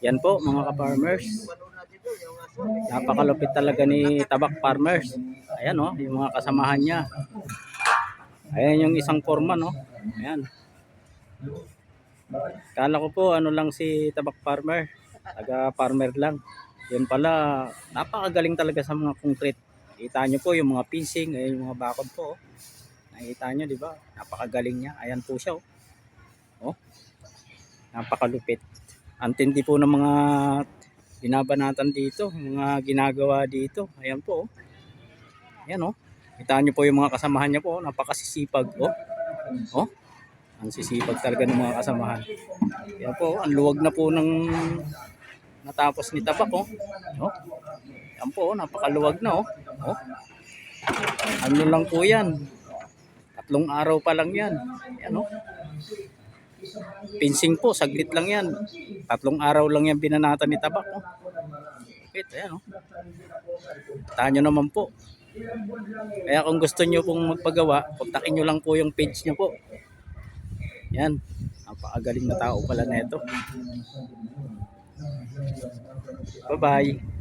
Yan po mga ka-farmers. Napakalupit talaga ni Tabak Farmers. Ayan oh, yung mga kasamahan niya. Ayan yung isang foreman oh. Ayan. Kala ko po ano lang si Tabak Farmer. Taga farmer lang. Yun pala, napakagaling talaga sa mga concrete. Kita nyo po yung mga pincing, ayan yung mga bakod po. Oh. Nakita nyo, di ba? Napakagaling niya. Ayan po siya. Oh. Oh. Napakalupit. Antindi po ng mga binabanatan dito, mga ginagawa dito. Ayan po. Oh. Ayan oh. Kita nyo po yung mga kasamahan niya po. Oh. Napakasisipag. Oh. Oh. Ang sisipag talaga ng mga kasamahan. Ayan po. Ang luwag na po ng natapos ni Tabak. Oh. Oh. Ayan po. Oh. Napakaluwag na. Oh. Oh. Ano lang po yan. 3 araw pa lang yan. Ayan oh. Pinsing po, saglit lang yan. 3 araw lang yan binanatan ni Tabak. Oh. Okay, ayan oh. Tahan nyo naman po. Kaya kung gusto nyo pong magpagawa, kontakin nyo lang po yung page nyo po. Yan. Napakagaling na tao pala na ito. Bye-bye.